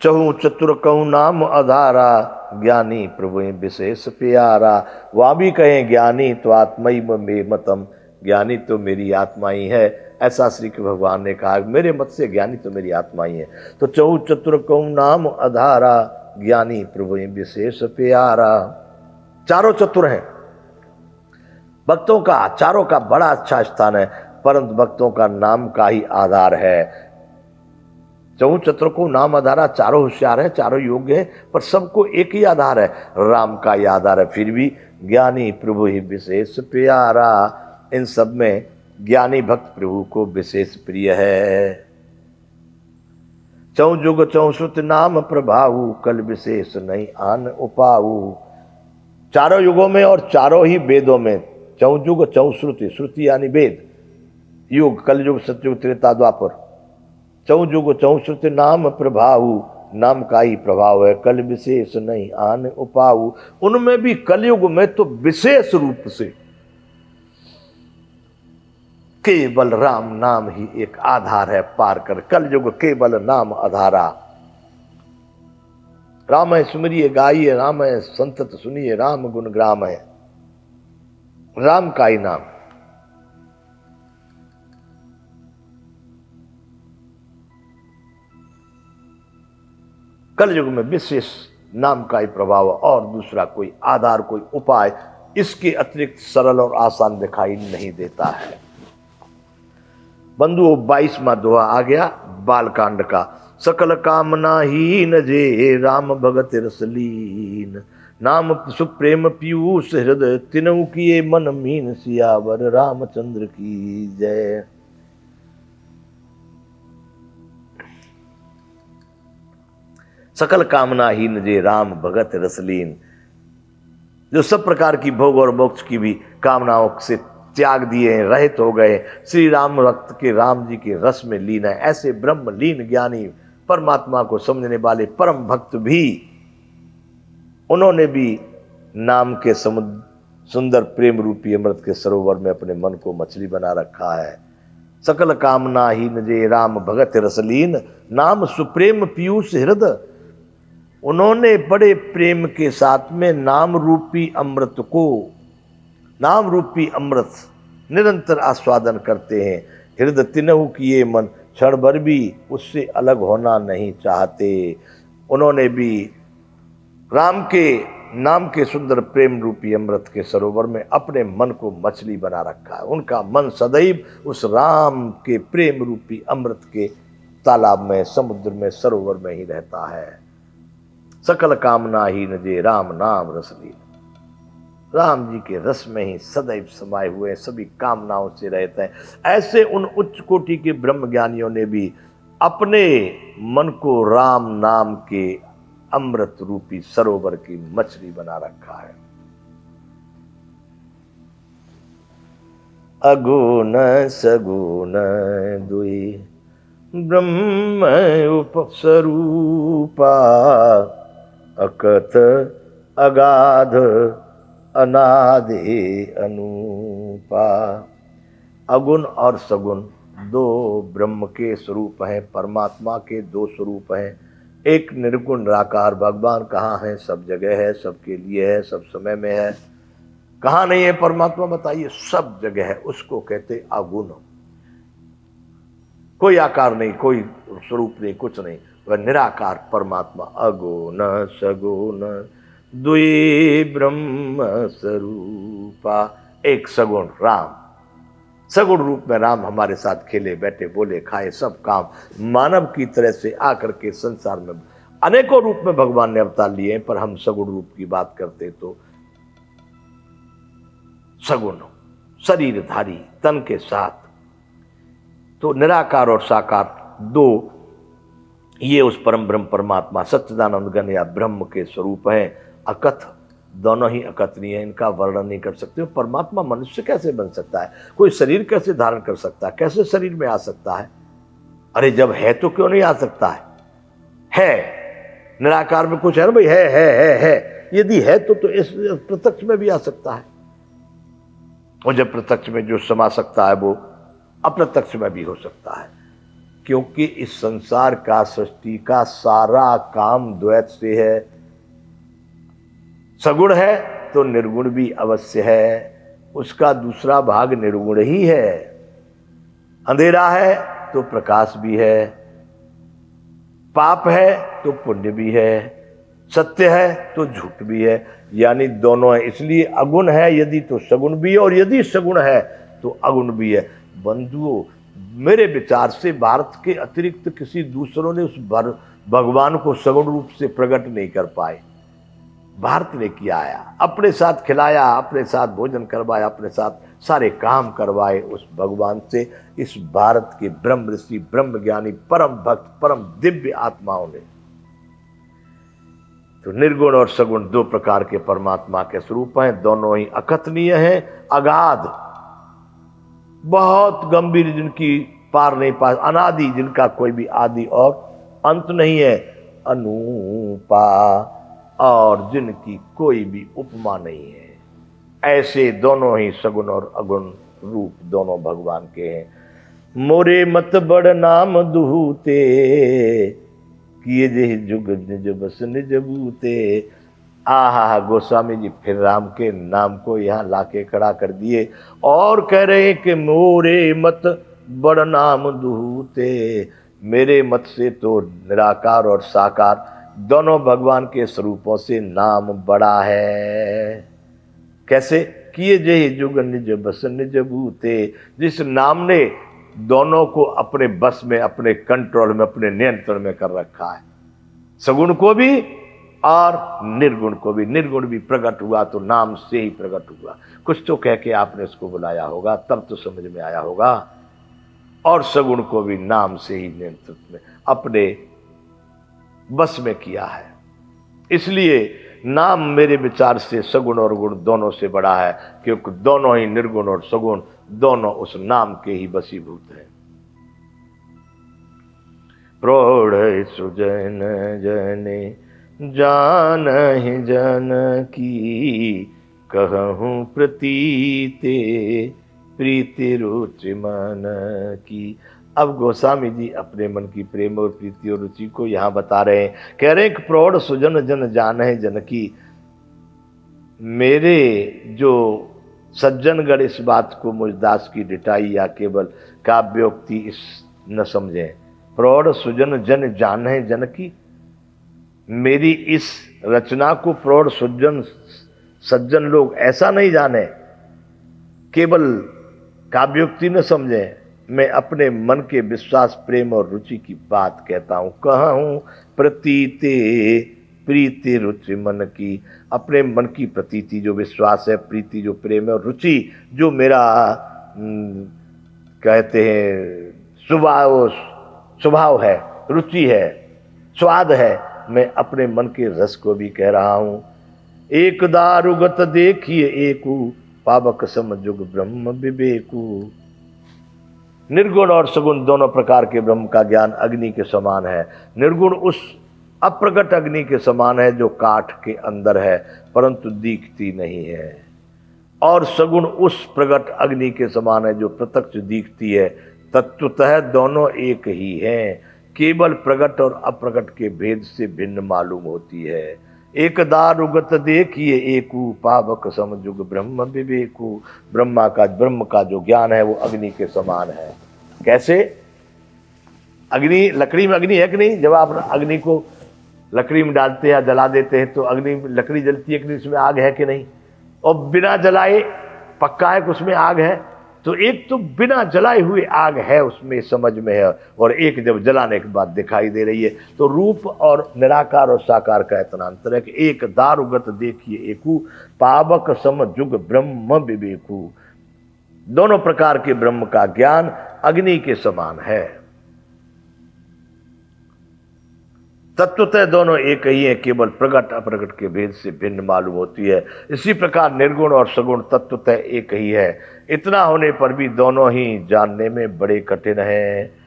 चहु चतुर कहूँ नाम आधारा, ज्ञानी प्रभु विशेष प्यारा। वहाँ भी कहें ज्ञानी तो आत्मई में मतम, ज्ञानी तो मेरी आत्मा ही है। ऐसा श्री कृष्ण भगवान ने कहा, मेरे मत से ज्ञानी तो मेरी आत्मा ही है। तो चहु चतुर कहूँ नाम आधारा, ज्ञानी प्रभु विशेष प्यारा। चारों चतुर हैं, भक्तों का चारों का बड़ा अच्छा स्थान है, परंतु भक्तों का नाम का ही आधार है। चहु चतुर को नाम आधारा, चारों होशियार है, चारों योग्य है, पर सबको एक ही आधार है, राम का ही आधार है। फिर भी ज्ञानी प्रभु ही विशेष प्यारा, इन सब में ज्ञानी भक्त प्रभु को विशेष प्रिय है। चहु जुग चहु श्रुति नाम प्रभाऊ, कल विशेष नहीं आन उपाऊ। चारों युगों में और चारों ही वेदों में, चहु जुग चहु श्रुति, श्रुति यानी वेद, युग कलयुग सतयुग त्रेता द्वापर। चहु जुग चहु श्रुति नाम प्रभाऊ, नाम का ही प्रभाव है, कल विशेष नहीं आन उपाऊ। उनमें भी कलयुग में तो विशेष रूप से केवल राम नाम ही एक आधार है पार कर। कलयुग केवल नाम आधारा, राम है सुमरिए गाइए, राम है संतत सुनिए, राम गुण ग्राम है, राम का ही नाम। कलयुग में विशेष नाम का ही प्रभाव, और दूसरा कोई आधार कोई उपाय इसके अतिरिक्त सरल और आसान दिखाई नहीं देता है। बंधुओं 22वां दोहा आ गया बालकांड का। सकल कामना हीन जे राम भगत रसलीन, नाम सुख प्रेम पीयूष हृदय, तिनहु किए मन मीन, सियावर रामचंद्र की जय। सकल कामना हीन जे राम भगत रसलीन, जो सब प्रकार की भोग और मोक्ष की भी कामनाओं से त्याग दिए हैं, रहित हो गए, श्री राम भक्त के राम जी के रस में लीन है, ऐसे ब्रह्म लीन ज्ञानी परमात्मा को समझने वाले परम भक्त भी, उन्होंने भी नाम के समुद्र सुंदर प्रेम रूपी अमृत के सरोवर में अपने मन को मछली बना रखा है। सकल कामना हीन जे राम भगत रसलीन, नाम सुप्रेम पीयूष हृदय, उन्होंने बड़े प्रेम के साथ में नाम रूपी अमृत को, नाम रूपी अमृत निरंतर आस्वादन करते हैं। हृदय तिनहु किए मन, क्षण भर भी उससे अलग होना नहीं चाहते। उन्होंने भी राम के नाम के सुंदर प्रेम रूपी अमृत के सरोवर में अपने मन को मछली बना रखा है। उनका मन सदैव उस राम के प्रेम रूपी अमृत के तालाब में, समुद्र में, सरोवर में ही रहता है। सकल कामना हीन जे राम नाम रसलीन, राम जी के रस में ही सदैव समाये हुए सभी कामनाओं से रहते हैं। ऐसे उन उच्च कोटि के ब्रह्म ज्ञानियों ने भी अपने मन को राम नाम के अमृत रूपी सरोवर की मछली बना रखा है। अगुण सगुण दुई ब्रह्म उपस्वरूपा, अकथ अगाध अनादि अनूपा। अगुण और सगुण दो ब्रह्म के स्वरूप हैं, परमात्मा के दो स्वरूप हैं। एक निर्गुण निराकार भगवान कहाँ है? सब जगह है, सबके लिए है, सब समय में है। कहाँ नहीं है परमात्मा बताइए? सब जगह है, उसको कहते अगुण। कोई आकार नहीं, कोई स्वरूप नहीं, कुछ नहीं, वह निराकार परमात्मा। अगुण सगुण द्वि ब्रह्म स्वरूपा, एक सगुण राम, सगुण रूप में राम हमारे साथ खेले बैठे बोले खाए सब काम मानव की तरह से आकर के संसार में अनेकों रूप में भगवान ने अवतार लिए हैं, पर हम सगुण रूप की बात करते तो सगुण शरीरधारी तन के साथ, तो निराकार और साकार दो ये उस परम ब्रह्म परमात्मा सच्चिदानंद घन या ब्रह्म के स्वरूप हैं। अकथ, दोनों ही अकथनीय है, इनका वर्णन नहीं कर सकते। परमात्मा मनुष्य कैसे बन सकता है? कोई शरीर कैसे धारण कर सकता है? कैसे शरीर में आ सकता है? अरे जब है तो क्यों नहीं आ सकता है निराकार में कुछ है ना भाई, है। यदि है तो इस प्रत्यक्ष में भी आ सकता है, और जब प्रत्यक्ष में जो समा सकता है वो अप्रत्यक्ष में भी हो सकता है। क्योंकि इस संसार का, सृष्टि का सारा काम द्वैत से है। सगुण है तो निर्गुण भी अवश्य है, उसका दूसरा भाग निर्गुण ही है। अंधेरा है तो प्रकाश भी है, पाप है तो पुण्य भी है, सत्य है तो झूठ भी है, यानी दोनों है। इसलिए अगुण है यदि तो सगुण भी है, और यदि सगुण है तो अगुण भी है। बंधुओं, मेरे विचार से भारत के अतिरिक्त किसी दूसरों ने उस भगवान को सगुण रूप से प्रकट नहीं कर पाए। भारत ने किया आया, अपने साथ खिलाया, अपने साथ भोजन करवाया, अपने साथ सारे काम करवाए उस भगवान से इस भारत के ब्रह्म ऋषि, ब्रह्म ज्ञानी, परम भक्त, परम दिव्य आत्माओं ने। तो निर्गुण और सगुण दो प्रकार के परमात्मा के स्वरूप हैं, दोनों ही अकथनीय हैं, अगाध, बहुत गंभीर, जिनकी पार नहीं पा, अनादि, जिनका कोई भी आदि और अंत नहीं है, अनूपा, और जिनकी कोई भी उपमा नहीं है। ऐसे दोनों ही सगुण और अगुण रूप दोनों भगवान के हैं। मोरे मत बड़ नाम दुहूते, किए जे जुग निज बस निज बूते। आहा, गोस्वामी जी फिर राम के नाम को यहाँ लाके खड़ा कर दिए और कह रहे हैं कि मोरे मत बड़ नाम दुहूते, मेरे मत से तो निराकार और साकार दोनों भगवान के स्वरूपों से नाम बड़ा है। कैसे? किए जे जुग निज बस निज बूते, जिस नाम ने दोनों को अपने बस में, अपने कंट्रोल में, अपने नियंत्रण में कर रखा है, सगुण को भी और निर्गुण को भी। निर्गुण भी प्रकट हुआ तो नाम से ही प्रकट हुआ, कुछ तो कह के आपने उसको बुलाया होगा, तब तो समझ में आया होगा। और सगुण को भी नाम से ही नियंत्रित में, अपने बस में किया है। इसलिए नाम मेरे विचार से सगुण और गुण दोनों से बड़ा है, क्योंकि दोनों ही, निर्गुण और सगुण, दोनों उस नाम के ही वशीभूत हैं। प्रौढ़ सुजन जने जानहि जन की, कहूँ प्रतीते प्रीति रुचि मन की। अब गोस्वामी जी अपने मन की प्रेम और प्रीति और रुचि को यहाँ बता रहे हैं। कह रहे हैं कि प्रौढ़ सुजन जन जानहि जन की, मेरे जो सज्जनगण इस बात को मुझदास की डिटाई या केवल काव्योक्ति इस न समझें। प्रौढ़ सुजन जन जानहि जन की, मेरी इस रचना को प्रौढ़ सुजन सज्जन लोग ऐसा नहीं जाने, केवल काव्योक्ति न समझें। मैं अपने मन के विश्वास, प्रेम और रुचि की बात कहता हूं। कहूं प्रतीते प्रीति रुचि मन की, अपने मन की प्रतीति जो विश्वास है, प्रीति जो प्रेम है, और रुचि जो मेरा कहते हैं स्वभाव है, रुचि है, स्वाद है, मैं अपने मन के रस को भी कह रहा हूं। एक दारुगत देखिए एकू, पावक सम जुग ब्रह्म विवेकू। निर्गुण और सगुण दोनों प्रकार के ब्रह्म का ज्ञान अग्नि के समान है। निर्गुण उस अप्रकट अग्नि के समान है जो काठ के अंदर है परंतु दिखती नहीं है, और सगुण उस प्रकट अग्नि के समान है जो प्रत्यक्ष दिखती है। तत्वतः दोनों एक ही हैं, केवल प्रकट और अप्रकट के भेद से भिन्न मालूम होती है। एक दारुगत देखिए एकू, पावक समजुग ब्रह्म विवेकू। ब्रह्म का जो ज्ञान है वो अग्नि के समान है। कैसे? अग्नि, लकड़ी में अग्नि है कि नहीं? जब आप अग्नि को लकड़ी में डालते हैं या जला देते हैं तो अग्नि, लकड़ी जलती है कि नहीं? उसमें आग है कि नहीं? और बिना जलाए पक्का है कि उसमें आग है। तो एक तो बिना जलाए हुए आग है, उसमें समझ में है, और एक जब जलाने के बाद दिखाई दे रही है। तो रूप और निराकार और साकार का इतना अंतर है कि एक दारुगत देखिए एकू, पावक सम जुग ब्रह्म विवेकू। दोनों प्रकार के ब्रह्म का ज्ञान अग्नि के समान है। तत्वतः दोनों एक ही है, केवल प्रकट अप्रकट के भेद से भिन्न मालूम होती है। इसी प्रकार निर्गुण और सगुण तत्वतः एक ही है। इतना होने पर भी दोनों ही जानने में बड़े कठिन हैं।